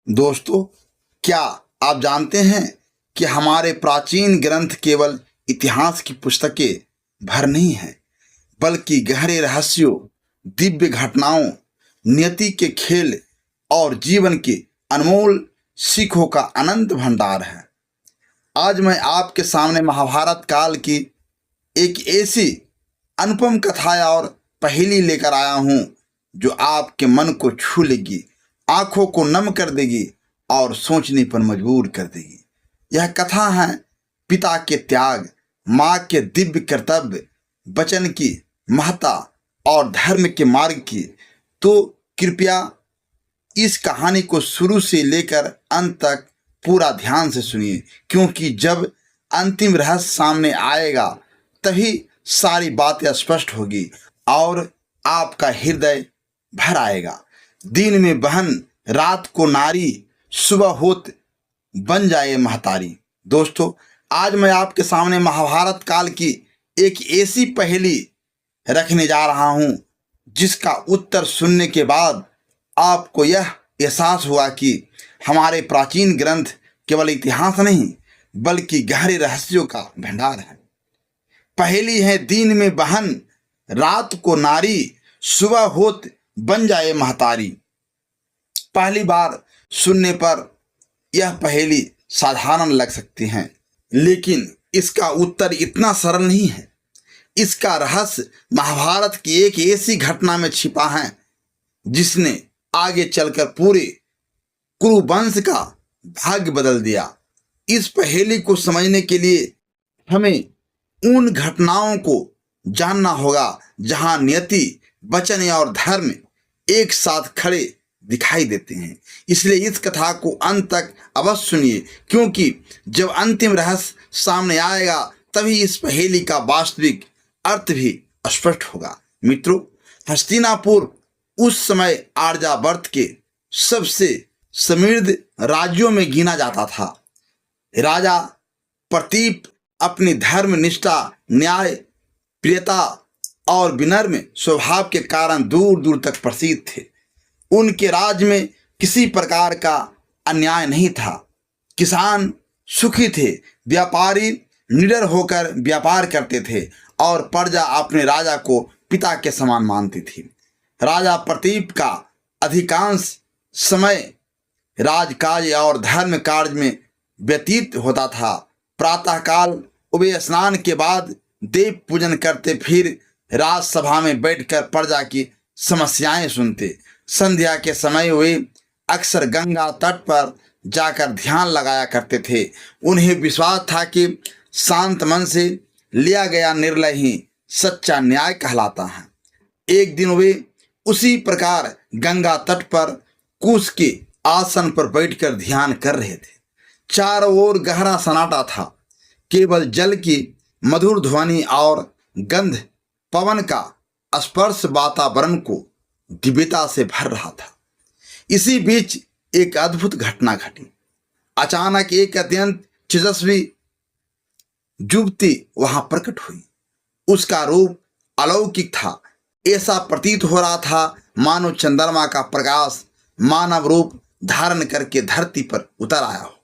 दोस्तों, क्या आप जानते हैं कि हमारे प्राचीन ग्रंथ केवल इतिहास की पुस्तकें भर नहीं हैं, बल्कि गहरे रहस्यों, दिव्य घटनाओं, नियति के खेल और जीवन के अनमोल सीखों का अनंत भंडार है। आज मैं आपके सामने महाभारत काल की एक ऐसी अनुपम कथा और पहेली लेकर आया हूँ जो आपके मन को छू लेगी, आंखों को नम कर देगी और सोचने पर मजबूर कर देगी। यह कथा है पिता के त्याग, माँ के दिव्य कर्तव्य, वचन की महत्ता और धर्म के मार्ग की। तो कृपया इस कहानी को शुरू से लेकर अंत तक पूरा ध्यान से सुनिए, क्योंकि जब अंतिम रहस्य सामने आएगा तभी सारी बातें स्पष्ट होगी और आपका हृदय भर आएगा। दिन में बहन, रात को नारी, सुबह होत बन जाए महतारी। दोस्तों, आज मैं आपके सामने महाभारत काल की एक ऐसी पहेली रखने जा रहा हूं जिसका उत्तर सुनने के बाद आपको यह एहसास हुआ कि हमारे प्राचीन ग्रंथ केवल इतिहास नहीं बल्कि गहरे रहस्यों का भंडार है। पहेली है, दिन में बहन, रात को नारी, सुबह होत बन जाए महतारी। पहली बार सुनने पर यह पहेली साधारण लग सकती है, लेकिन इसका उत्तर इतना सरल नहीं है। इसका रहस्य महाभारत की एक ऐसी घटना में छिपा है जिसने आगे चलकर पूरे कुरुवंश का भाग्य बदल दिया। इस पहेली को समझने के लिए हमें उन घटनाओं को जानना होगा जहां नियति, वचन और धर्म एक साथ खड़े दिखाई देते हैं। इसलिए इस कथा को अंत तक अवश्य सुनिए, क्योंकि जब अंतिम रहस्य सामने आएगा तभी इस पहेली का वास्तविक अर्थ भी स्पष्ट होगा। मित्रों, हस्तिनापुर उस समय आर्यावर्त के सबसे समृद्ध राज्यों में गिना जाता था। राजा प्रतीप अपनी धर्म निष्ठा, न्याय प्रियता और विनम्र स्वभाव के कारण दूर दूर तक प्रसिद्ध थे। उनके राज्य में किसी प्रकार का अन्याय नहीं था। किसान सुखी थे, व्यापारी निडर होकर व्यापार करते थे और प्रजा अपने राजा को पिता के समान मानती थी। राजा प्रतीप का अधिकांश समय राजकाज और धर्म कार्य में व्यतीत होता था। प्रातःकाल उभय स्नान के बाद देव पूजन करते, फिर राजसभा में बैठकर प्रजा की समस्याएं सुनते। संध्या के समय वे अक्सर गंगा तट पर जाकर ध्यान लगाया करते थे। उन्हें विश्वास था कि शांत मन से लिया गया निर्णय ही सच्चा न्याय कहलाता है। एक दिन वे उसी प्रकार गंगा तट पर कुश के आसन पर बैठकर ध्यान कर रहे थे। चारों ओर गहरा सन्नाटा था। केवल जल की मधुर ध्वनि और गंध पवन का स्पर्श वातावरण को दिव्यता से भर रहा था। इसी बीच एक अद्भुत घटना घटी। अचानक एक अत्यंत तेजस्वी युवती वहां प्रकट हुई। उसका रूप अलौकिक था। ऐसा प्रतीत हो रहा था मानो चंद्रमा का प्रकाश मानव रूप धारण करके धरती पर उतर आया हो।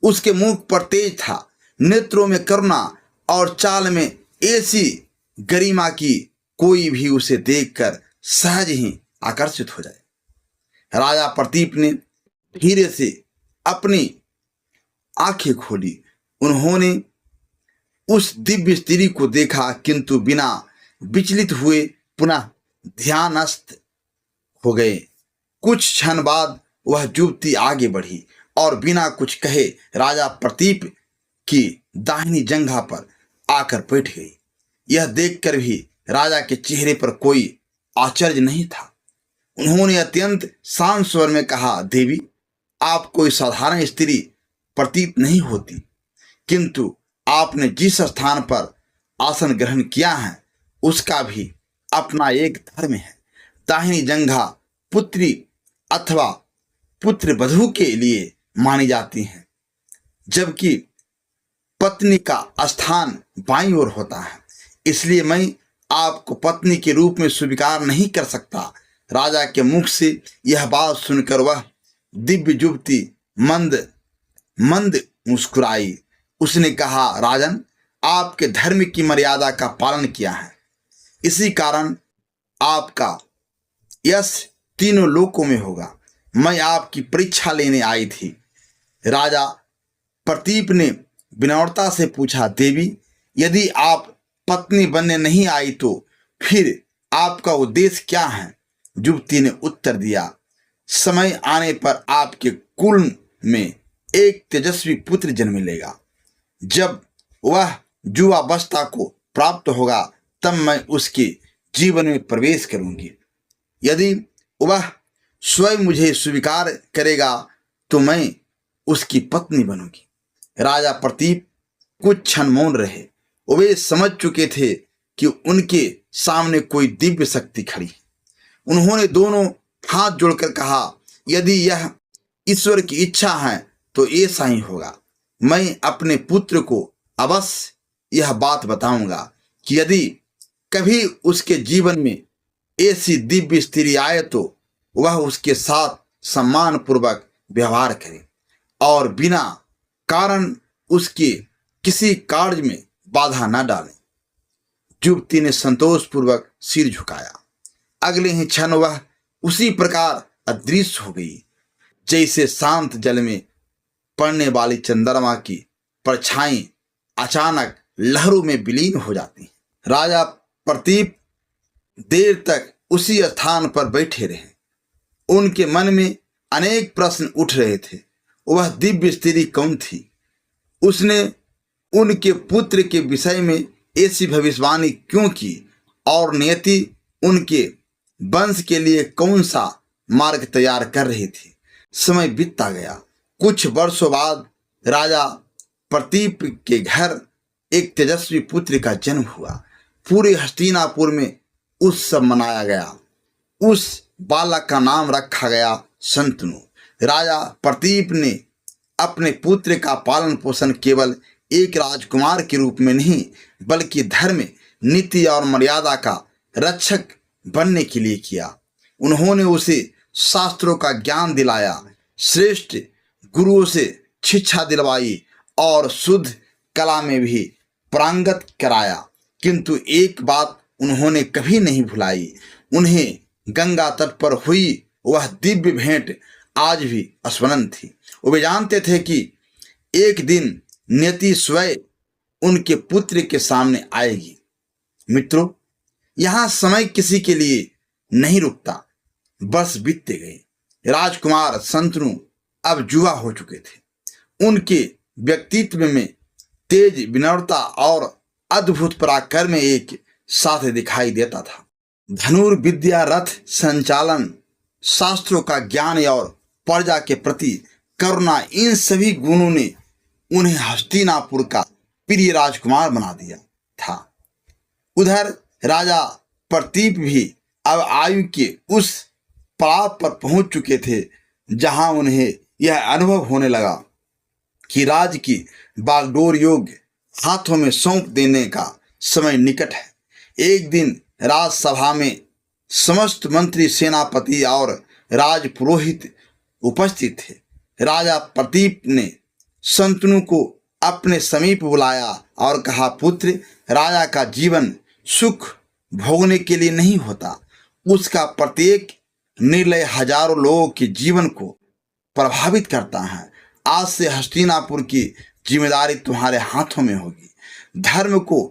उसके मुख पर तेज था, नेत्रों में करुणा और चाल में ऐसी गरिमा की कोई भी उसे देखकर सहज ही आकर्षित हो जाए। राजा प्रतीप ने धीरे से अपनी आंखें खोली। उन्होंने उस दिव्य स्त्री को देखा, किंतु बिना विचलित हुए पुनः ध्यानस्थ हो गए। कुछ क्षण बाद वह युवती आगे बढ़ी और बिना कुछ कहे राजा प्रतीप की दाहिनी जंघा पर आकर बैठ गई। यह देखकर भी राजा के चेहरे पर कोई आश्चर्य नहीं था। उन्होंने अत्यंत शांत स्वर में कहा, देवी, आप कोई साधारण स्त्री प्रतीत नहीं होती, किंतु आपने जिस स्थान पर आसन ग्रहण किया है उसका भी अपना एक धर्म है। दाहिनी जंघा पुत्री अथवा पुत्र वधू के लिए मानी जाती है, जबकि पत्नी का स्थान बाईं ओर होता है। इसलिए मैं आपको पत्नी के रूप में स्वीकार नहीं कर सकता। राजा के मुख से यह बात सुनकर वह दिव्य युवती मंद मंद मुस्कुराई। उसने कहा, राजन, आपके धर्म की मर्यादा का पालन किया है, इसी कारण आपका यश तीनों लोकों में होगा। मैं आपकी परीक्षा लेने आई थी। राजा प्रतीप ने विनम्रता से पूछा, देवी, यदि आप पत्नी बनने नहीं आई तो फिर आपका उद्देश्य क्या है? युवती ने उत्तर दिया, समय आने पर आपके कुल में एक तेजस्वी पुत्र जन्म लेगा। जब वह युवावस्था को प्राप्त होगा तब मैं उसके जीवन में प्रवेश करूंगी। यदि वह स्वयं मुझे स्वीकार करेगा तो मैं उसकी पत्नी बनूंगी। राजा प्रतीप कुछ क्षण मौन रहे। वे समझ चुके थे कि उनके सामने कोई दिव्य शक्ति खड़ी। उन्होंने दोनों हाथ जोड़कर कहा, यदि यह ईश्वर की इच्छा है तो ऐसा ही होगा। मैं अपने पुत्र को अवश्य यह बात बताऊंगा कि यदि कभी उसके जीवन में ऐसी दिव्य स्त्री आए तो वह उसके साथ सम्मान पूर्वक व्यवहार करे और बिना कारण उसके किसी कार्य में बाधा न डाले। युवती ने संतोषपूर्वक सिर झुकाया। अगले ही क्षण वह उसी प्रकार अदृश्य हो गई जैसे शांत जल में पड़ने वाली चंद्रमा की परछाई अचानक लहरों में विलीन हो जाती। राजा प्रतीप देर तक उसी स्थान पर बैठे रहे। उनके मन में अनेक प्रश्न उठ रहे थे। वह दिव्य स्त्री कौन थी? उसने उनके पुत्र के विषय में ऐसी भविष्यवाणी क्यों की और नियति उनके वंश के लिए कौन सा मार्ग तैयार कर रही थी? समय बीतता गया। कुछ वर्षों बाद राजा प्रतीप के घर एक तेजस्वी पुत्र का जन्म हुआ। पूरे हस्तिनापुर में उत्सव मनाया गया। उस बालक का नाम रखा गया शंतनु। राजा प्रतीप ने अपने पुत्र का पालन पोषण केवल एक राजकुमार के रूप में नहीं बल्कि धर्म, नीति और मर्यादा का रक्षक बनने के लिए किया। उन्होंने उसे शास्त्रों का ज्ञान दिलाया, श्रेष्ठ गुरुओं से शिक्षा दिलवाई और शुद्ध कला में भी पारंगत कराया। किंतु एक बात उन्होंने कभी नहीं भुलाई, उन्हें गंगा तट पर हुई वह दिव्य भेंट आज भी स्मरण थी। वे जानते थे कि एक दिन नियति स्वयं उनके पुत्र के सामने आएगी। मित्रों, यहाँ समय किसी के लिए नहीं रुकता। वर्ष बीतते गए। राजकुमार शंतनु अब युवा हो चुके थे। उनके व्यक्तित्व में तेज, विनम्रता और अद्भुत पराक्रम एक साथ दिखाई देता था। धनुर्विद्या, रथ संचालन, शास्त्रों का ज्ञान और प्रजा के प्रति करुणा, इन सभी गुणों ने उन्हें हस्तिनापुर का प्रिय राजकुमार बना दिया था। उधर राजा प्रतीप भी अब आयु के उस पड़ाव पर पहुंच चुके थे जहां उन्हें यह अनुभव होने लगा कि राज की बागडोर योग्य हाथों में सौंप देने का समय निकट है। एक दिन राजसभा में समस्त मंत्री, सेनापति और राजपुरोहित उपस्थित थे। राजा प्रतीप ने शंतनु को अपने समीप बुलाया और कहा, पुत्र, राजा का जीवन सुख भोगने के लिए नहीं होता। उसका प्रत्येक निर्णय हजारों लोगों के जीवन को प्रभावित करता है। आज से हस्तिनापुर की जिम्मेदारी तुम्हारे हाथों में होगी। धर्म को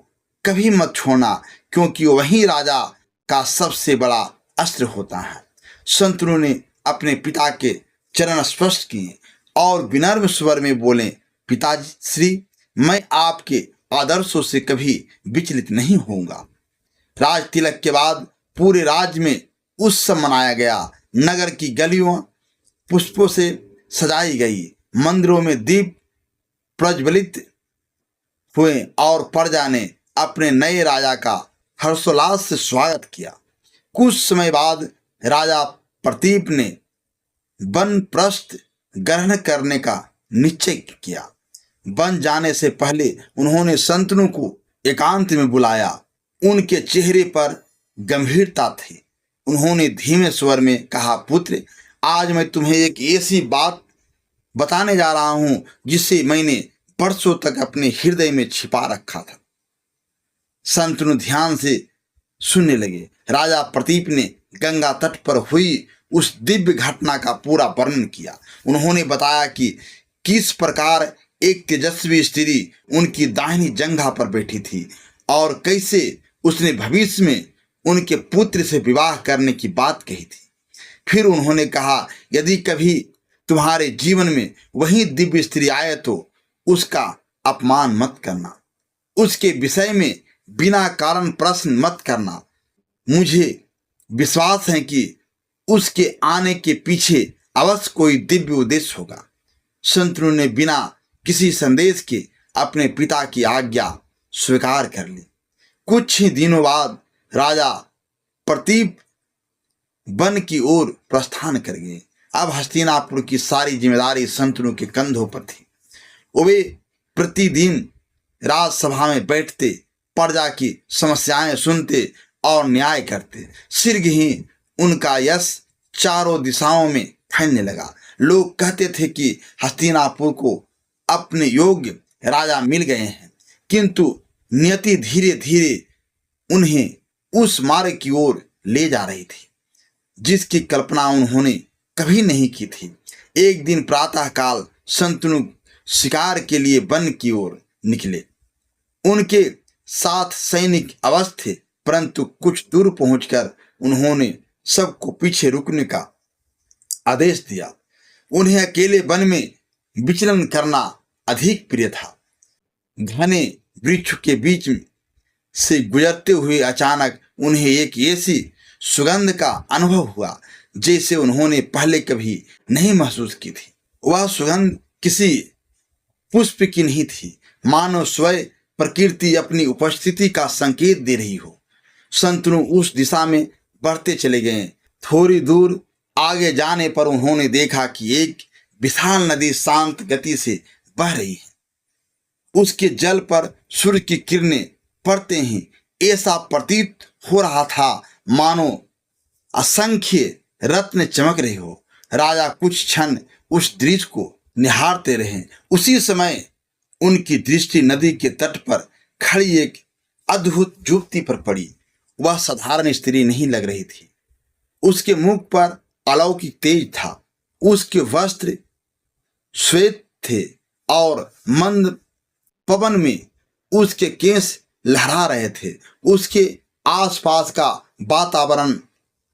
कभी मत छोड़ना, क्योंकि वही राजा का सबसे बड़ा अस्त्र होता है। शंतनु ने अपने पिता के चरण स्पर्श किए और विनम्र स्वर में बोले, पिताजी श्री, मैं आपके आदर्शों से कभी विचलित नहीं होऊंगा। राज तिलक के बाद पूरे राज्य में उत्सव मनाया गया। नगर की गलियों पुष्पों से सजाई गई, मंदिरों में दीप प्रज्वलित हुए और प्रजा ने अपने नए राजा का हर्षोल्लास से स्वागत किया। कुछ समय बाद राजा प्रतीप ने वानप्रस्थ ग्रहण करने का निश्चय किया। वन जाने से पहले उन्होंने शंतनु को एकांत में बुलाया। उनके चेहरे पर गंभीरता थी। उन्होंने धीमे स्वर में कहा, पुत्र, आज मैं तुम्हें एक ऐसी बात बताने जा रहा हूं जिसे मैंने बरसों तक अपने हृदय में छिपा रखा था। संतनु ध्यान से सुनने लगे। राजा प्रतीप ने गंगा तट पर हुई उस दिव्य घटना का पूरा वर्णन किया। उन्होंने बताया कि किस प्रकार एक तेजस्वी स्त्री उनकी दाहिनी जंघा पर बैठी थी और कैसे उसने भविष्य में उनके पुत्र से विवाह करने की बात कही थी। फिर उन्होंने कहा, यदि कभी तुम्हारे जीवन में वही दिव्य स्त्री आए तो उसका अपमान मत करना, उसके विषय में बिना कारण प्रश्न मत करना। मुझे विश्वास है कि उसके आने के पीछे अवश्य कोई दिव्य उद्देश्य होगा। शंतनु ने बिना किसी संदेश के अपने पिता की आज्ञा स्वीकार कर ली। कुछ ही दिनों बाद राजा प्रतीप वन की ओर प्रस्थान कर गए। अब हस्तिनापुर की सारी जिम्मेदारी शंतनु के कंधों पर थी। वे प्रतिदिन राजसभा में बैठते, प्रजा की समस्याएं सुनते और न्याय करते। शीघ्र ही उनका यश चारों दिशाओं में फैलने लगा। लोग कहते थे कि हस्तिनापुर को अपने योग्य राजा मिल गए हैं, किंतु नियति धीरे धीरे उन्हें उस मार्ग की ओर ले जा रही थी जिसकी कल्पना उन्होंने कभी नहीं की थी। एक दिन प्रातःकाल शंतनु शिकार के लिए वन की ओर निकले। उनके साथ सैनिक अवश्य थे, परंतु कुछ दूर पहुंचकर उन्होंने सबको पीछे रुकने का आदेश दिया। उन्हें अकेले वन में विचरण करना अधिक प्रिय था। घने वृक्ष के बीच से गुजरते हुए अचानक उन्हें एक ऐसी सुगंध का अनुभव हुआ जैसे उन्होंने पहले कभी नहीं महसूस की थी। वह सुगंध किसी पुष्प की नहीं थी, मानो स्वयं प्रकृति अपनी उपस्थिति का संकेत दे रही हो। शंतनु उस दिशा में बढ़ते चले गए। थोड़ी दूर आगे जाने पर उन्होंने देखा कि एक विशाल नदी शांत गति से बह रही है। उसके जल पर सूर्य की किरणें पड़ते ही ऐसा प्रतीत हो रहा था मानो असंख्य रत्न चमक रहे हो। राजा कुछ क्षण उस दृश्य को निहारते रहे। उसी समय उनकी दृष्टि नदी के तट पर खड़ी एक अद्भुत युवती पर पड़ी। वह साधारण स्त्री नहीं लग रही थी। उसके मुख पर अलौकिक तेज था। उसके वस्त्र श्वेत थे और मंद पवन में उसके केश लहरा रहे थे। उसके आसपास का वातावरण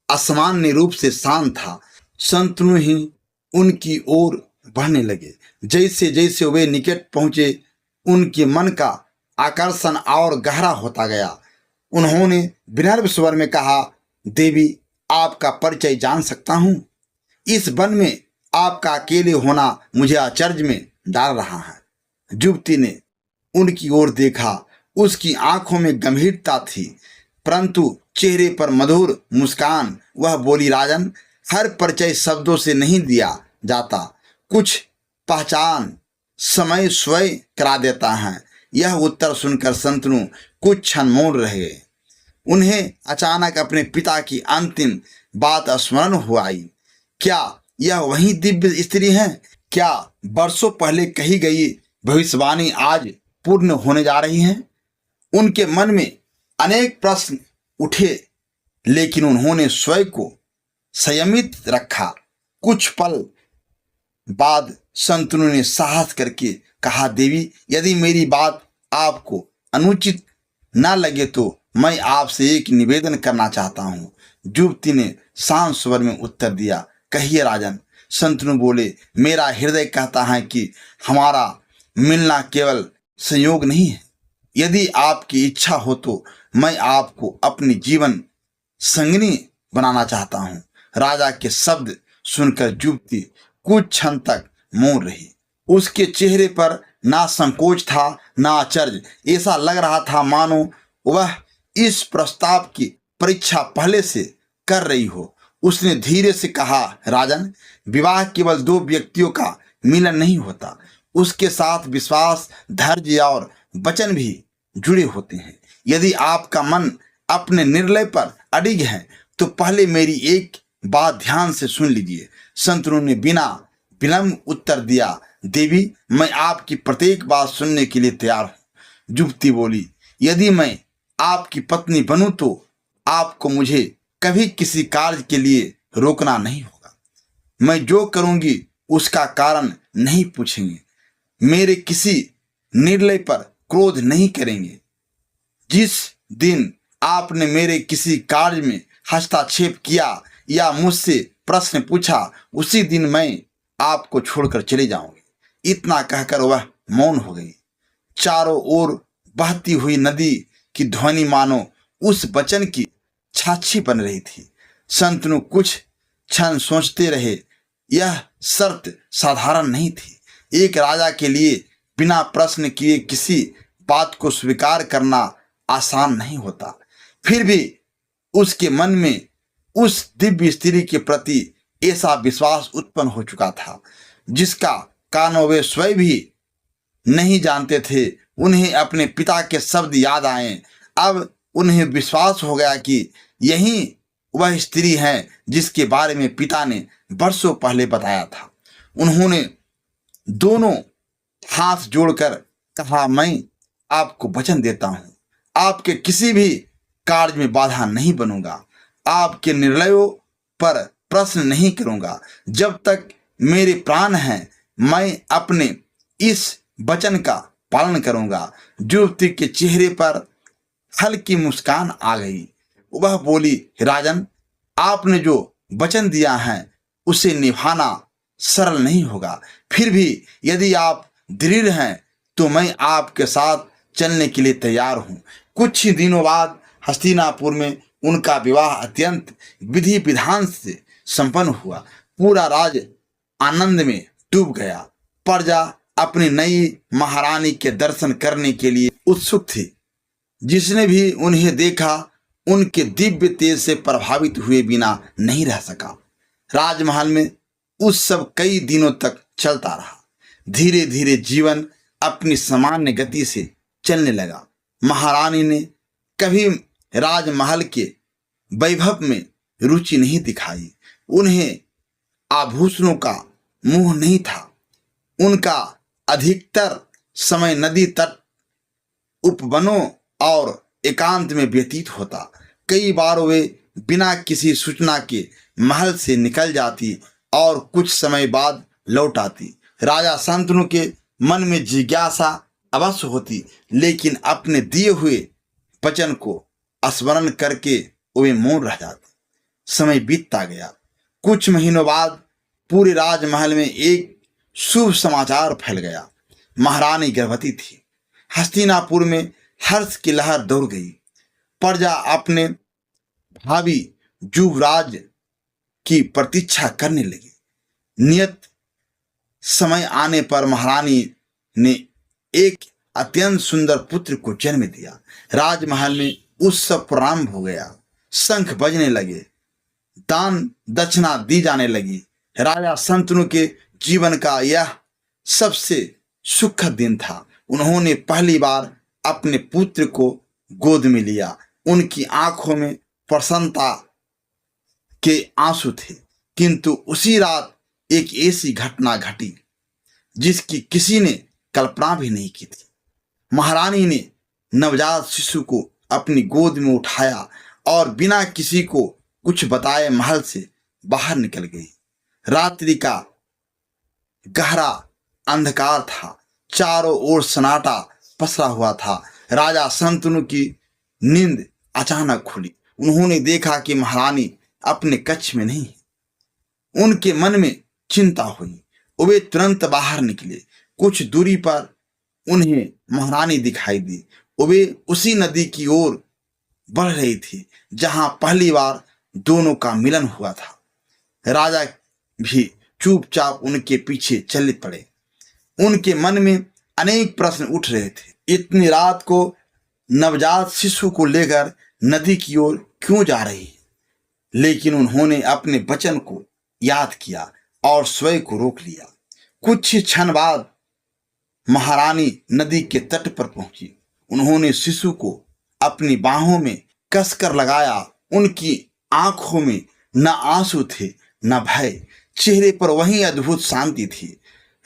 असामान्य रूप से शांत था। शंतनु ही उनकी ओर बढ़ने लगे। जैसे जैसे वे निकट पहुंचे, उनके मन का आकर्षण और गहरा होता गया। उन्होंने विनम्र स्वर में कहा, देवी, आपका परिचय जान सकता हूं? इस वन में आपका अकेले होना मुझे आश्चर्य में डाल रहा है। युवती ने उनकी ओर देखा। उसकी आंखों में गंभीरता थी, परंतु चेहरे पर मधुर मुस्कान। वह बोली, राजन, हर परिचय शब्दों से नहीं दिया जाता, कुछ पहचान समय स्वयं करा देता है। यह उत्तर सुनकर शंतनु कुछ क्षण मौन रह गए। उन्हें अचानक अपने पिता की अंतिम बात स्मरण हो आई। क्या यह वही दिव्य स्त्री है? क्या वर्षों पहले कही गई भविष्यवाणी आज पूर्ण होने जा रही है? उनके मन में अनेक प्रश्न उठे, लेकिन उन्होंने स्वयं को संयमित रखा। कुछ पल बाद शंतनु ने साहस करके कहा, देवी, यदि मेरी बात आपको अनुचित न लगे तो मैं आपसे एक निवेदन करना चाहता हूँ। युवती ने शांत स्वर में उत्तर दिया, कहिए राजन। शंतनु बोले, मेरा हृदय कहता है कि हमारा मिलना केवल संयोग नहीं है। यदि आपकी इच्छा हो तो मैं आपको अपनी जीवन संगिनी बनाना चाहता हूँ। राजा के शब्द सुनकर युवती कुछ क्षण तक मौन रही। उसके चेहरे पर ना संकोच था ना आश्चर्य। ऐसा लग रहा था मानो वह इस प्रस्ताव की परीक्षा पहले से कर रही हो। उसने धीरे से कहा, राजन, विवाह केवल दो व्यक्तियों का मिलन नहीं होता, उसके साथ विश्वास, धैर्य और वचन भी जुड़े होते हैं। यदि आपका मन अपने निर्णय पर अडिग है तो पहले मेरी एक बात ध्यान से सुन लीजिए। शंतनु ने बिना विलंब उत्तर दिया, देवी, मैं आपकी प्रत्येक बात सुनने के लिए तैयार हूं। युवती बोली, यदि मैं आपकी पत्नी बनूं तो आपको मुझे कभी किसी कार्य के लिए रोकना नहीं होगा। मैं जो करूंगी उसका कारण नहीं पूछेंगे, मेरे किसी निर्णय पर क्रोध नहीं करेंगे। जिस दिन आपने मेरे किसी कार्य में हस्तक्षेप किया या मुझसे प्रश्न पूछा, उसी दिन मैं आपको छोड़कर चले जाऊंगी। इतना कहकर वह मौन हो गई। चारों ओर बहती हुई नदी की ध्वनि मानो उस वचन की साक्षी बन रही थी। शंतनु कुछ क्षण सोचते रहे। यह शर्त साधारण नहीं थी। एक राजा के लिए बिना प्रश्न किए किसी बात को स्वीकार करना आसान नहीं होता। फिर भी उसके मन में उस दिव्य स्त्री के प्रति ऐसा विश्वास उत्पन्न हो चुका था जिसका कारण वे स्वयं भी नहीं जानते थे। उन्हें अपने पिता के शब्द याद आए। अब उन्हें विश्वास हो गया कि यही वह स्त्री है जिसके बारे में पिता ने वर्षों पहले बताया था। उन्होंने दोनों हाथ जोड़कर कहा, मैं आपको वचन देता हूं, आपके किसी भी कार्य में बाधा नहीं बनूंगा, आपके निर्णयों पर प्रश्न नहीं करूंगा। जब तक मेरे प्राण हैं मैं अपने इस वचन का पालन करूंगा। युवती के चेहरे पर हल्की मुस्कान आ गई। वह बोली, राजन, आपने जो वचन दिया है उसे निभाना सरल नहीं होगा। फिर भी यदि आप दृढ़ हैं तो मैं आपके साथ चलने के लिए तैयार हूं। कुछ ही दिनों बाद हस्तिनापुर में उनका विवाह अत्यंत विधि विधान से संपन्न हुआ। पूरा राज्य आनंद में डूब गया। प्रजा अपनी नई महारानी के दर्शन करने के लिए उत्सुक थी। जिसने भी उन्हें देखा उनके दिव्य तेज से प्रभावित हुए बिना नहीं रह सका। राजमहल में उत्सव कई दिनों तक चलता रहा। धीरे धीरे जीवन अपनी सामान्य गति से चलने लगा। महारानी ने कभी राजमहल के वैभव में रुचि नहीं दिखाई। उन्हें आभूषणों का मोह नहीं था। उनका अधिकतर समय नदी तट, उपवनों और एकांत में व्यतीत होता। कई बार वे बिना किसी सूचना के महल से निकल जाती और कुछ समय बाद लौट आती। राजा शंतनु के मन में जिज्ञासा अवश्य होती, लेकिन अपने दिए हुए वचन को स्मरण करके वे मौन रह जाते। समय बीतता गया। कुछ महीनों बाद पूरे राजमहल में एक शुभ समाचार फैल गया। महारानी गर्भवती थी। हस्तिनापुर में हर्ष की लहर दौड़ गई। प्रजा अपने भावी युवराज की प्रतीक्षा करने लगी। नियत समय आने पर महारानी ने एक अत्यंत सुंदर पुत्र को जन्म दिया। राजमहल में उत्सव प्रारंभ हो गया। शंख बजने लगे, दान दक्षिणा दी जाने लगी। राजा शंतनु के जीवन का यह सबसे सुखद दिन था। उन्होंने पहली बार अपने पुत्र को गोद में लिया। उनकी आंखों में प्रसन्नता के आंसू थे। किंतु उसी रात एक ऐसी घटना घटी जिसकी किसी ने कल्पना भी नहीं की थी। महारानी ने नवजात शिशु को अपनी गोद में उठाया और बिना किसी को कुछ बताए महल से बाहर निकल गई। रात्रि का गहरा अंधकार था। चारों ओर सन्नाटा पसरा हुआ था। राजा शंतनु की नींद अचानक खुली। उन्होंने देखा कि महारानी अपने कक्ष में नहीं है। उनके मन में चिंता हुई। वे तुरंत बाहर निकले। कुछ दूरी पर उन्हें महारानी दिखाई दी। वे उसी नदी की ओर बढ़ रही थी जहां पहली बार दोनों का मिलन हुआ था। राजा भी चुपचाप उनके पीछे चल पड़े। उनके मन में अनेक प्रश्न उठ रहे थे। इतनी रात को नवजात शिशु को लेकर नदी की ओर क्यों जा रही है? लेकिन उन्होंने अपने वचन को याद किया और स्वयं को रोक लिया। कुछ ही क्षण बाद महारानी नदी के तट पर पहुंची। उन्होंने शिशु को अपनी बाहों में कसकर लगाया। उनकी आंखों में न आंसू थे न भय। चेहरे पर वही अद्भुत शांति थी।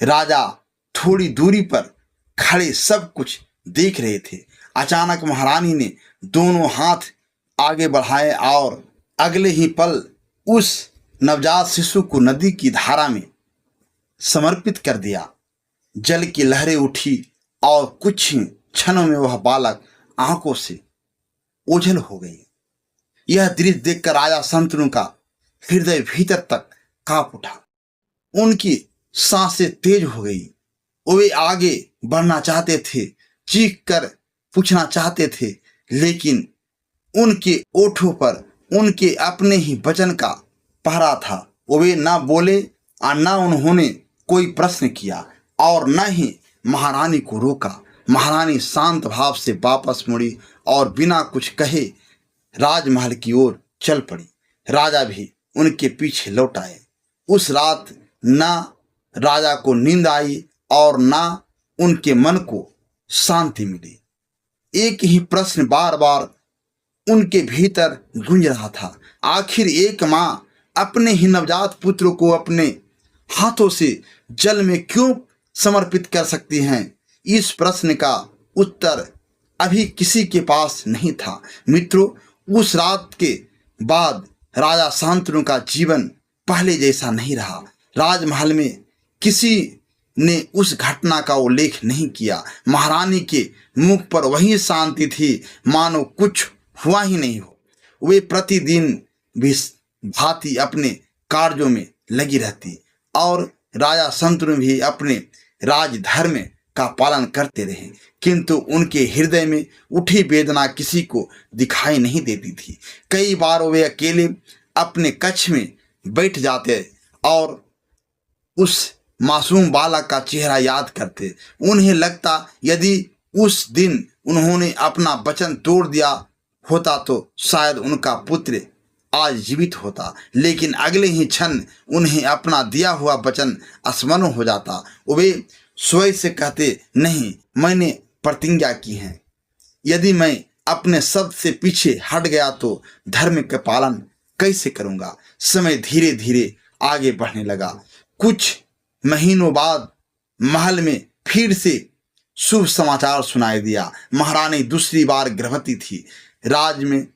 राजा थोड़ी दूरी पर खड़े सब कुछ देख रहे थे। अचानक महारानी ने दोनों हाथ आगे बढ़ाए और अगले ही पल उस नवजात शिशु को नदी की धारा में समर्पित कर दिया। जल की लहरें उठी और कुछ ही क्षणों में वह बालक आंखों से ओझल हो गई। यह दृश्य देखकर राजा शंतनु का हृदय भीतर तक कांप उठा। उनकी सांसें तेज हो गई। वे आगे बढ़ना चाहते थे, चीख कर पूछना चाहते थे, लेकिन उनके ओठों पर उनके अपने ही वचन का पहरा था। वे न बोले और न उन्होंने कोई प्रश्न किया और न ही महारानी को रोका। महारानी शांत भाव से वापस मुड़ी और बिना कुछ कहे राजमहल की ओर चल पड़ी। राजा भी उनके पीछे लौट आए। उस रात न राजा को नींद आई और न उनके मन को शांति मिली। एक ही प्रश्न बार बार उनके भीतर गूंज रहा था, आखिर एक माँ अपने ही नवजात पुत्र को अपने हाथों से जल में क्यों समर्पित कर सकती हैं? इस प्रश्न का उत्तर अभी किसी के पास नहीं था। मित्रों, उस रात के बाद राजा शांतनु का जीवन पहले जैसा नहीं रहा। राजमहल में किसी ने उस घटना का उल्लेख नहीं किया। महारानी के मुख पर वही शांति थी, मानो कुछ हुआ ही नहीं हो। वे प्रतिदिन भी भांति अपने कार्यों में लगी रहती और राजा शंतनु भी अपने राजधर्म का पालन करते रहे, किंतु उनके हृदय में उठी वेदना किसी को दिखाई नहीं देती थी। कई बार वे अकेले अपने कक्ष में बैठ जाते और उस मासूम बालक का चेहरा याद करते। उन्हें लगता यदि उस दिन उन्होंने अपना वचन तोड़ दिया होता तो शायद उनका पुत्र आज जीवित होता, लेकिन अगले ही क्षण उन्हें अपना दिया हुआ वचन स्मरण हो जाता। वे स्वयं से कहते, नहीं, मैंने प्रतिज्ञा की है, यदि मैं अपने शब्द से पीछे हट गया तो धर्म का पालन कैसे करूंगा। समय धीरे धीरे आगे बढ़ने लगा। कुछ महीनों बाद महल में फिर से शुभ समाचार सुनाई दिया। महारानी दूसरी बार गर्भवती थी। राज में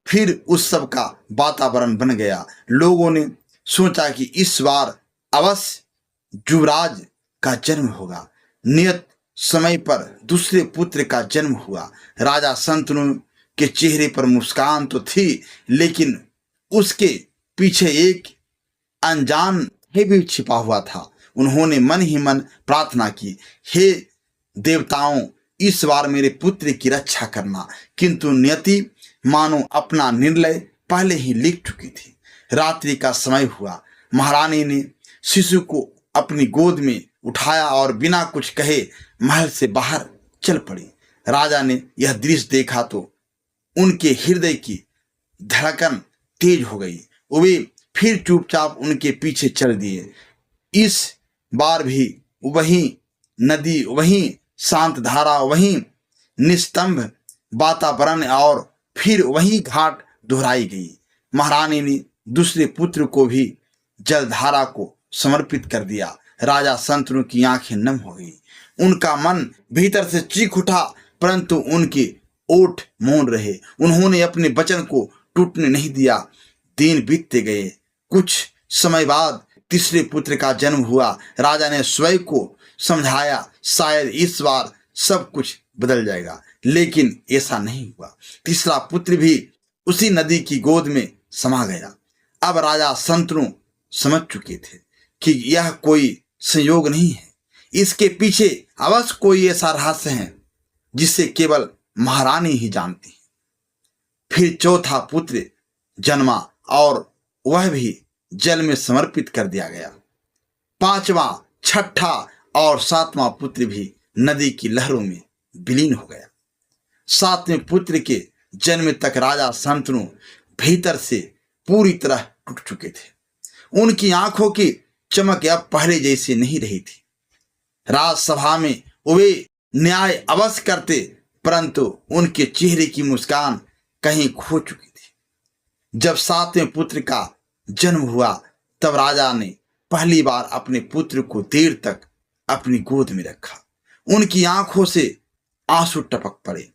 फिर उत्सव का वातावरण बन गया। लोगों ने सोचा कि इस बार अवश्य युवराज का जन्म होगा। नियत समय पर दूसरे पुत्र का जन्म हुआ। राजा शंतनु के चेहरे पर मुस्कान तो थी, लेकिन उसके पीछे एक अनजान है भी छिपा हुआ था। उन्होंने मन ही मन प्रार्थना की, हे देवताओं, इस बार मेरे पुत्र की रक्षा करना। किंतु नियति मानो अपना निर्णय पहले ही लिख चुकी थी। रात्रि का समय हुआ। महारानी ने शिशु को अपनी गोद में उठाया और बिना कुछ कहे महल से बाहर चल पड़ी। राजा ने यह दृश्य देखा तो उनके हृदय की धड़कन तेज हो गई। वे फिर चुपचाप उनके पीछे चल दिए। इस बार भी वही नदी, वही शांत धारा, वही निस्तंभ वातावरण और फिर वही घाट दोहराई गई। महारानी ने दूसरे पुत्र को भी जलधारा को समर्पित कर दिया। राजा शंतनु की आंखें नम हो गई। उनका मन भीतर से चीख उठा, परंतु उनके ओठ मौन रहे। उन्होंने अपने वचन को टूटने नहीं दिया। दिन बीतते गए। कुछ समय बाद तीसरे पुत्र का जन्म हुआ। राजा ने स्वयं को समझाया, शायद इस बार सब कुछ बदल जाएगा, लेकिन ऐसा नहीं हुआ। तीसरा पुत्र भी उसी नदी की गोद में समा गया। अब राजा शंतनु समझ चुके थे कि यह कोई संयोग नहीं है, इसके पीछे अवश्य कोई ऐसा रहस्य है जिसे केवल महारानी ही जानती है। फिर चौथा पुत्र जन्मा और वह भी जल में समर्पित कर दिया गया। पांचवा, छठा और सातवां पुत्र भी नदी की लहरों में विलीन हो गया। सातवें पुत्र के जन्म तक राजा शंतनु भीतर से पूरी तरह टूट चुके थे। उनकी आंखों की चमक अब पहले जैसी नहीं रही थी। राजसभा में वे न्याय अवश्य करते, परंतु उनके चेहरे की मुस्कान कहीं खो चुकी थी। जब सातवें पुत्र का जन्म हुआ तब राजा ने पहली बार अपने पुत्र को देर तक अपनी गोद में रखा। उनकी आंखों से आंसू टपक पड़े।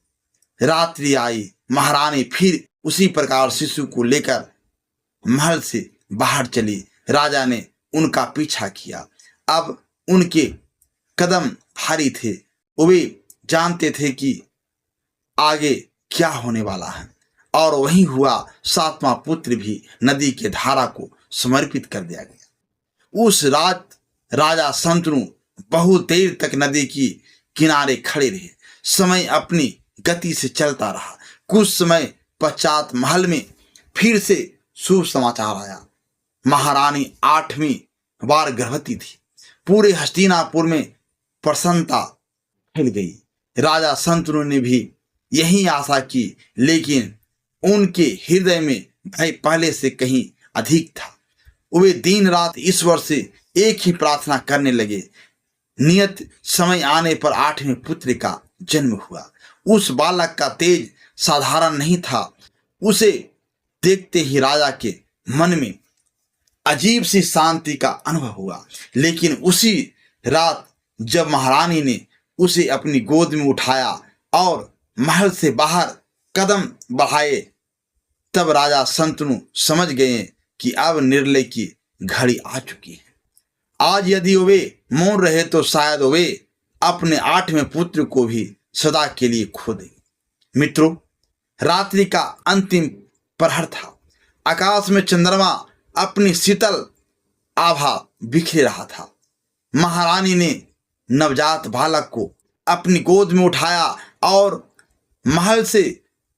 रात्रि आई, महारानी फिर उसी प्रकार शिशु को लेकर महल से बाहर चली। राजा ने उनका पीछा किया। अब उनके कदम भारी थे। वे जानते थे कि आगे क्या होने वाला है। और वही हुआ। 7वां पुत्र भी नदी के धारा को समर्पित कर दिया गया। उस रात राजा शंतनु बहुत देर तक नदी की किनारे खड़े रहे। समय अपनी गति से चलता रहा। कुछ समय पश्चात महल में फिर से शुभ समाचार आया। महारानी 8वीं बार गर्भवती थी। पूरे हस्तिनापुर में प्रसन्नता फैल गई। राजा शंतनु ने भी यही आशा की, लेकिन उनके हृदय में भय पहले से कहीं अधिक था। वे दिन रात ईश्वर से एक ही प्रार्थना करने लगे। नियत समय आने पर 8वें पुत्र का जन्म हुआ। उस बालक का तेज साधारण नहीं था। उसे देखते ही राजा के मन में अजीब सी शांति का अनुभव हुआ। लेकिन उसी रात जब महारानी ने उसे अपनी गोद में उठाया और महल से बाहर कदम बढ़ाए, तब राजा शंतनु समझ गए कि अब निर्णय की घड़ी आ चुकी है। आज यदि वे मौन रहे तो शायद वे अपने 8वें पुत्र को भी सदा के लिए खो देंगे। मित्रों, रात्रि का अंतिम प्रहर था। आकाश में चंद्रमा अपनी शीतल आभा बिखेर रहा था। महारानी ने नवजात बालक को अपनी गोद में उठाया और महल से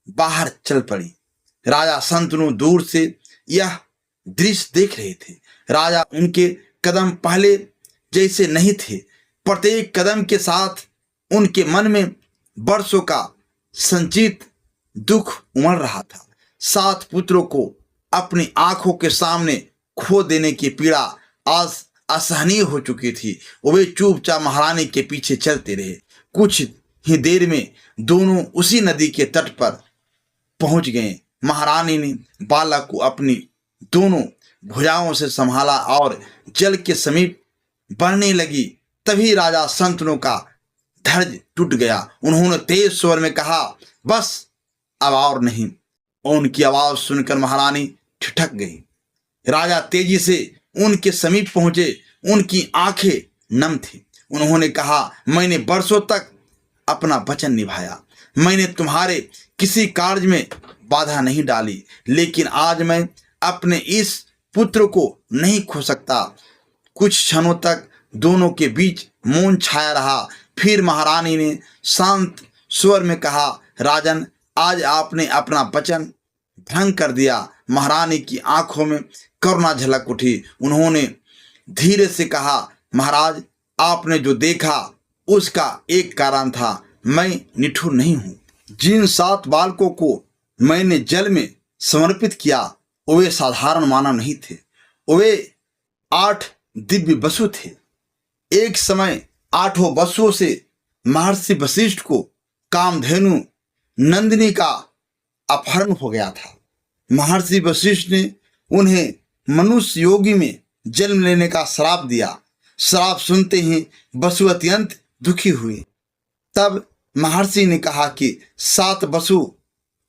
बाहर चल पड़ी। राजा शंतनु दूर से यह दृश्य देख रहे थे। राजा उनके कदम पहले जैसे नहीं थे। प्रत्येक कदम के साथ उनके मन में वर्षों का संचित दुख उमड़ रहा था। 7 पुत्रों को अपनी आंखों के सामने खो देने की पीड़ा आज असहनीय हो चुकी थी। वे चुपचाप महारानी के पीछे चलते रहे। कुछ ही देर में दोनों उसी नदी के तट पर पहुंच गए। महारानी ने बालक को अपनी दोनों भुजाओं से संभाला और जल के समीप बढ़ने लगी। तभी राजा शंतनु का धैर्य टूट गया। उन्होंने तेज स्वर में कहा, बस अब और नहीं। उनकी आवाज सुनकर महारानी ठिठक गई। राजा तेजी से उनके समीप पहुंचे। उनकी आंखें नम थी। उन्होंने कहा, मैंने वर्षों तक अपना वचन निभाया। मैंने तुम्हारे किसी कार्य में बाधा नहीं डाली, लेकिन आज मैं अपने इस पुत्र को नहीं खो सकता। कुछ क्षणों तक दोनों के बीच मौन छाया रहा। फिर महारानी ने शांत स्वर में कहा, राजन, आज आपने अपना वचन भंग कर दिया। महारानी की आंखों में करुणा झलक उठी। उन्होंने धीरे से कहा, महाराज, आपने जो देखा उसका एक कारण था। मैं निठुर नहीं हूं। जिन 7 बालकों को मैंने जल में समर्पित किया वे साधारण मानव नहीं थे। वे 8 दिव्य वसु थे। एक समय 8 वसुओं से महर्षि वशिष्ठ को कामधेनु नंदिनी का अपहरण हो गया था। महर्षि वशिष्ठ ने उन्हें मनुष्य योगी में जन्म लेने का श्राप दिया। श्राप सुनते ही वसु अत्यंत दुखी हुए। तब महर्षि ने कहा कि 7 वसु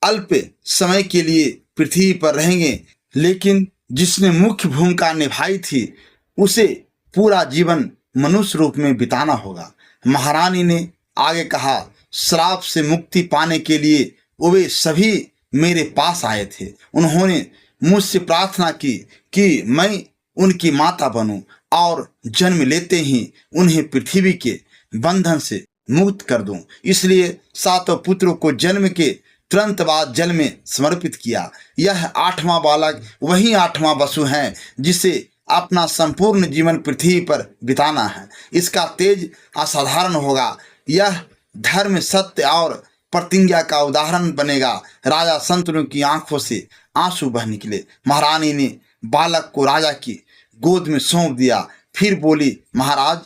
अल्प समय के लिए पृथ्वी पर रहेंगे, लेकिन जिसने मुख्य भूमिका निभाई थी उसे पूरा जीवन मनुष्य रूप में बिताना होगा। महारानी ने आगे कहा, श्राप से मुक्ति पाने के लिए वे सभी मेरे पास आए थे। उन्होंने मुझसे प्रार्थना की कि मैं उनकी माता बनूं और जन्म लेते ही उन्हें पृथ्वी के बंधन से मुक्त कर दूं। इसलिए 7 पुत्रों को जन्म के तुरंत बाद जल में समर्पित किया। यह 8वां बालक वही 8वां वसु है जिसे अपना संपूर्ण जीवन पृथ्वी पर बिताना है। इसका तेज असाधारण होगा। यह धर्म, सत्य और प्रतिज्ञा का उदाहरण बनेगा। राजा शंतनु की आंखों से आंसू बह निकले। महारानी ने बालक को राजा की गोद में सौंप दिया। फिर बोली, महाराज,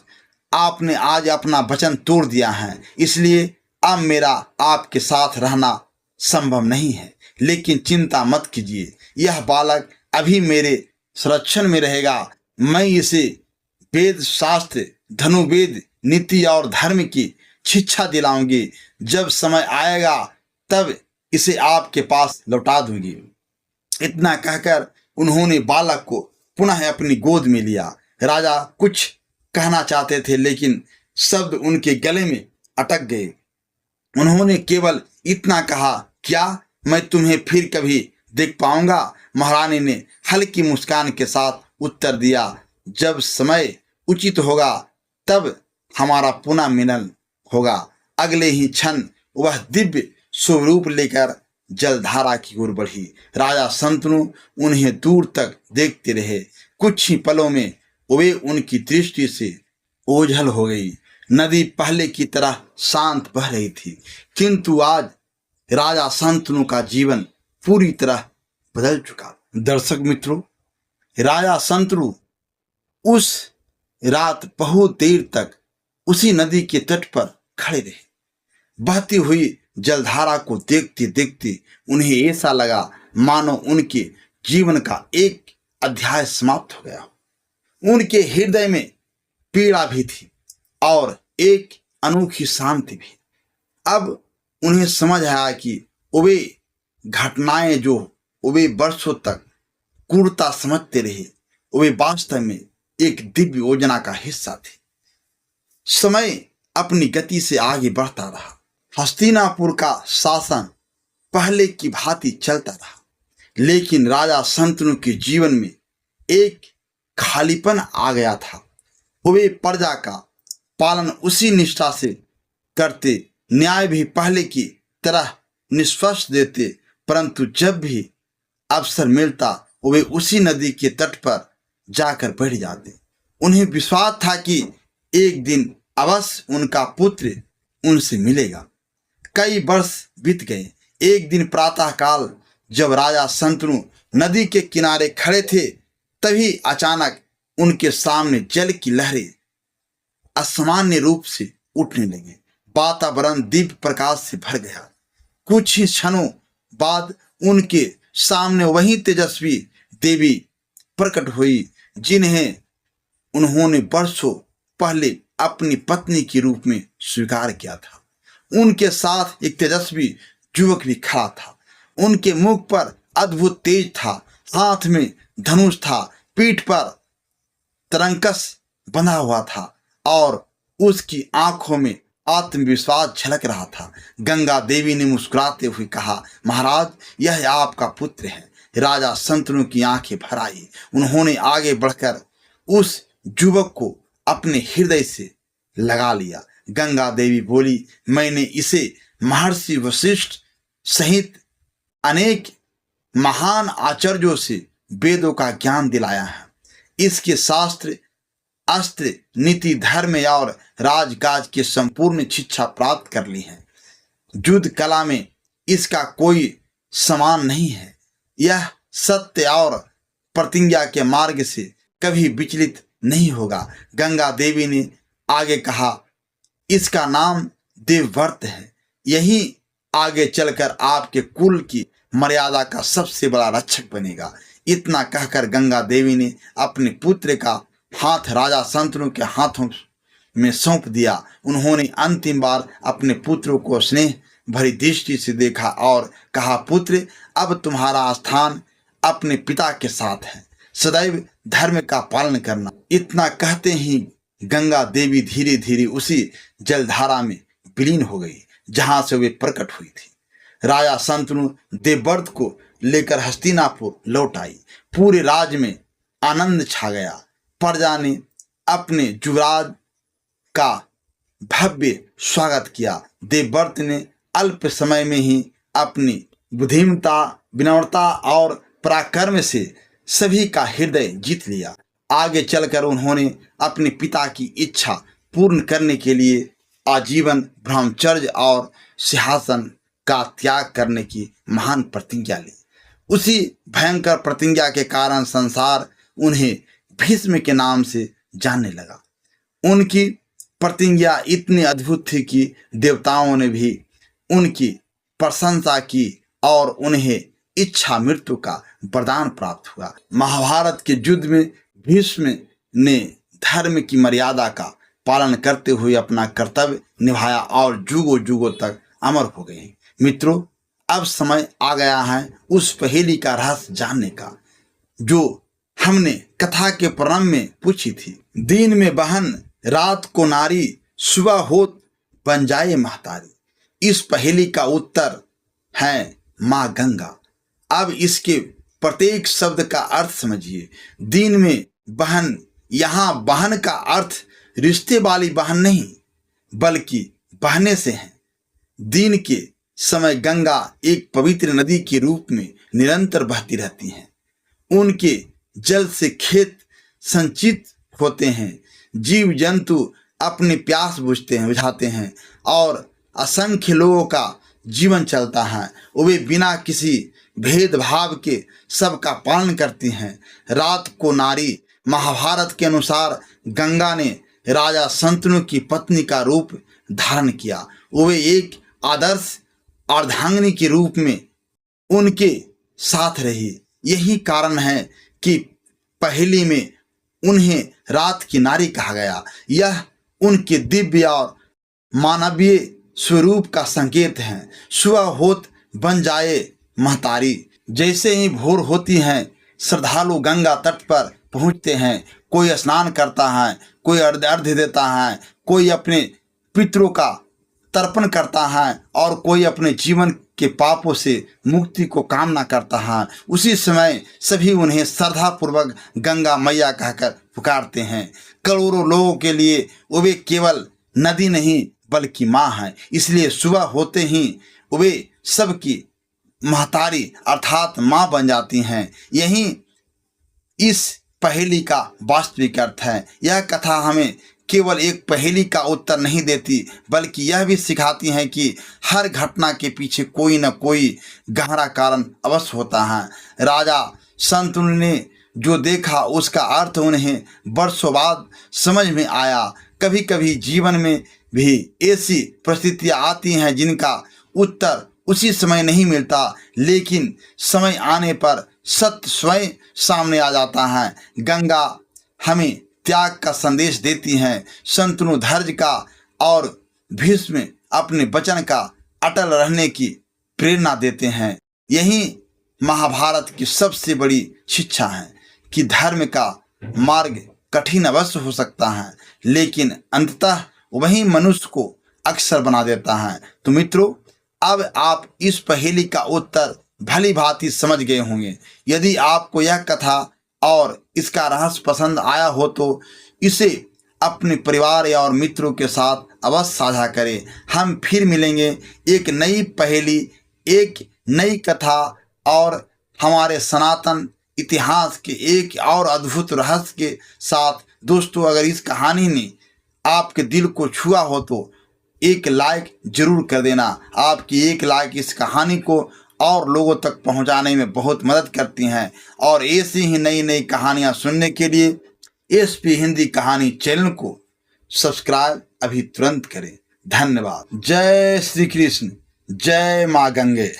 आपने आज अपना वचन तोड़ दिया है, इसलिए अब मेरा आपके साथ रहना संभव नहीं है। लेकिन चिंता मत कीजिए, यह बालक अभी मेरे संरक्षण में रहेगा मैं इसे वेद शास्त्र, धनुर्वेद, नीति और धर्म की शिक्षा दिलाऊंगी। जब समय आएगा तब इसे आपके पास लौटा दूंगी। इतना कहकर उन्होंने बालक को पुनः अपनी गोद में लिया। राजा कुछ कहना चाहते थे, लेकिन शब्द उनके गले में अटक गए। उन्होंने केवल इतना कहा, क्या मैं तुम्हें फिर कभी देख पाऊंगा? महारानी ने हल्की मुस्कान के साथ उत्तर दिया, जब समय उचित होगा तब हमारा पुनः मिलन होगा। अगले ही क्षण वह दिव्य स्वरूप लेकर जलधारा की ओर बढ़ी। राजा शंतनु उन्हें दूर तक देखते रहे। कुछ ही पलों में वे उनकी दृष्टि से ओझल हो गई। नदी पहले की तरह शांत बह रही थी, किंतु आज राजा शंतनु का जीवन पूरी तरह बदल चुका। दर्शक मित्रों, राजा शंतनु उस रात बहुत देर तक उसी नदी के तट पर खड़े रहे। बहती हुई जलधारा को देखते देखते उन्हें ऐसा लगा मानो उनके जीवन का एक अध्याय समाप्त हो गया। उनके हृदय में पीड़ा भी थी और एक अनोखी शांति भी। अब उन्हें समझ आया कि वे घटनाएं जो वे वर्षों तक क्रूरता समझते रहे, वे वास्तव में एक दिव्य योजना का हिस्सा थे। समय अपनी गति से आगे बढ़ता रहा। हस्तिनापुर का शासन पहले की भांति चलता रहा, लेकिन राजा शंतनु के जीवन में एक खालीपन आ गया था। वे प्रजा का पालन उसी निष्ठा से करते, न्याय भी पहले की तरह निष्पक्ष देते, परंतु जब भी अवसर मिलता वे उसी नदी के तट पर जाकर बैठ जाते। उन्हें विश्वास था कि एक दिन अवश्य उनका पुत्र उनसे मिलेगा। कई वर्ष बीत गए। एक दिन प्रातःकाल जब राजा शंतनु नदी के किनारे खड़े थे, तभी अचानक उनके सामने जल की लहरें असामान्य रूप से उठने लगे। वातावरण दिव्य प्रकाश से भर गया। कुछ ही क्षणों बाद उनके सामने वही तेजस्वी देवी प्रकट हुई, जिन्हें उन्होंने वर्षों पहले अपनी पत्नी के रूप में स्वीकार किया था। उनके साथ एक तेजस्वी युवक भी खड़ा था। उनके मुख पर अद्भुत तेज था, हाथ में धनुष था, पीठ पर तरंकस बंधा हुआ था और उसकी आंखों में आत्मविश्वास झलक रहा था। गंगा देवी ने मुस्कुराते हुए कहा, महाराज, यह आपका पुत्र है। राजा शंतनु की आंखें भर आई। उन्होंने आगे बढ़कर उस युवक को अपने हृदय से लगा लिया। गंगा देवी बोली, मैंने इसे महर्षि वशिष्ठ सहित अनेक महान आचार्यों से वेदों का ज्ञान दिलाया है। इसके शास्त्र, अस्त्र, नीति, धर्म और राजकाज की संपूर्ण शिक्षा प्राप्त कर ली है। युद्ध कला में इसका कोई समान नहीं है। यह सत्य और प्रतिज्ञा के मार्ग से कभी विचलित नहीं होगा। गंगा देवी ने आगे कहा, इसका नाम देवव्रत है। यही आगे चलकर आपके कुल की मर्यादा का सबसे बड़ा रक्षक बनेगा। इतना कहकर गंगा देवी ने अपने पुत्र का हाथ राजा शंतनु के हाथों में सौंप दिया। उन्होंने अंतिम बार अपने पुत्र को स्नेह भरी दृष्टि से देखा और कहा, पुत्र, अब तुम्हारा स्थान अपने पिता के साथ है। सदैव धर्म का पालन करना। इतना कहते ही गंगा देवी धीरे धीरे उसी जलधारा में विलीन हो गई जहां से वे प्रकट हुई थी। राजा शंतनु देवव्रत को लेकर हस्तिनापुर लौट आई। पूरे राज्य में आनंद छा गया। प्रजा ने अपने युवराज का भव्य स्वागत किया। देवव्रत ने अल्प समय में ही अपनी बुद्धिमता, विनम्रता और पराक्रम से सभी का हृदय जीत लिया। आगे चलकर उन्होंने अपने पिता की इच्छा पूर्ण करने के लिए आजीवन ब्रह्मचर्य और सिंहासन का त्याग करने की महान प्रतिज्ञा ली। उसी भयंकर प्रतिज्ञा के कारण संसार उन्हें भीष्म के नाम से जानने लगा। उनकी प्रतिज्ञा इतनी अद्भुत थी कि देवताओं ने भी उनकी प्रशंसा की और उन्हें इच्छा मृत्यु का वरदान प्राप्त हुआ। महाभारत के युद्ध में भीष्म ने धर्म की मर्यादा का पालन करते हुए अपना कर्तव्य निभाया और जुगों जुगों तक अमर हो गए। मित्रों, अब समय आ गया है उस पहेली का रहस्य जानने का जो हमने कथा के प्रारंभ में पूछी थी। दिन में बहन, रात को नारी, सुबह होत बन जाए महतारी। इस पहेली का उत्तर है माँ गंगा। अब इसके प्रत्येक शब्द का अर्थ समझिए। दिन में बहन, यहाँ बहन का अर्थ रिश्ते वाली बहन नहीं बल्कि बहने से है। दिन के समय गंगा एक पवित्र नदी के रूप में निरंतर बहती रहती हैं। उनके जल से खेत संचित होते हैं, जीव जंतु अपनी प्यास बुझाते हैं और असंख्य लोगों का जीवन चलता है। वे बिना किसी भेदभाव के सबका पालन करती हैं। रात को नारी, महाभारत के अनुसार गंगा ने राजा शंतनु की पत्नी का रूप धारण किया। वे एक आदर्श अर्धांगिनी के रूप में उनके साथ रही। यही कारण है कि पहेली में उन्हें रात की नारी कहा गया। यह उनके दिव्य और मानवीय स्वरूप का संकेत है। सुबह होत बन जाए महतारी। जैसे ही भोर होती हैं, श्रद्धालु गंगा तट पर पहुंचते हैं। कोई स्नान करता है, कोई अर्घ्य देता है, कोई अपने पितरों का तर्पण करता है और कोई अपने जीवन के पापों से मुक्ति को कामना करता है। उसी समय सभी उन्हें श्रद्धापूर्वक गंगा मैया कहकर पुकारते हैं। करोड़ों लोगों के लिए वे केवल नदी नहीं बल्कि माँ हैं। इसलिए सुबह होते ही वे सबकी महतारी अर्थात माँ बन जाती हैं। यही इस पहेली का वास्तविक अर्थ है। यह कथा हमें केवल एक पहेली का उत्तर नहीं देती बल्कि यह भी सिखाती है कि हर घटना के पीछे कोई न कोई गहरा कारण अवश्य होता है। राजा शंतनु ने जो देखा उसका अर्थ उन्हें वर्षों बाद समझ में आया। कभी कभी जीवन में भी ऐसी परिस्थितियाँ आती हैं जिनका उत्तर उसी समय नहीं मिलता, लेकिन समय आने पर सत्य स्वयं सामने आ जाता है। गंगा हमें त्याग का संदेश देती हैं, शंतनु धैर्य का और भीष्म अपने वचन का अटल रहने की प्रेरणा देते हैं। यही महाभारत की सबसे बड़ी शिक्षा है कि धर्म का मार्ग कठिन अवश्य हो सकता है, लेकिन अंततः वही मनुष्य को अक्षर बना देता है। तो मित्रों, अब आप इस पहेली का उत्तर भली भांति समझ गए होंगे। यदि आपको यह कथा और इसका रहस्य पसंद आया हो तो इसे अपने परिवार और मित्रों के साथ अवश्य साझा करें। हम फिर मिलेंगे एक नई पहेली, एक नई कथा और हमारे सनातन इतिहास के एक और अद्भुत रहस्य के साथ। दोस्तों, अगर इस कहानी ने आपके दिल को छुआ हो तो एक लाइक जरूर कर देना। आपकी एक लाइक इस कहानी को और लोगों तक पहुंचाने में बहुत मदद करती हैं। और ऐसी ही नई नई कहानियां सुनने के लिए एसपी हिंदी कहानी चैनल को सब्सक्राइब अभी तुरंत करें। धन्यवाद। जय श्री कृष्ण, जय माँ गंगे।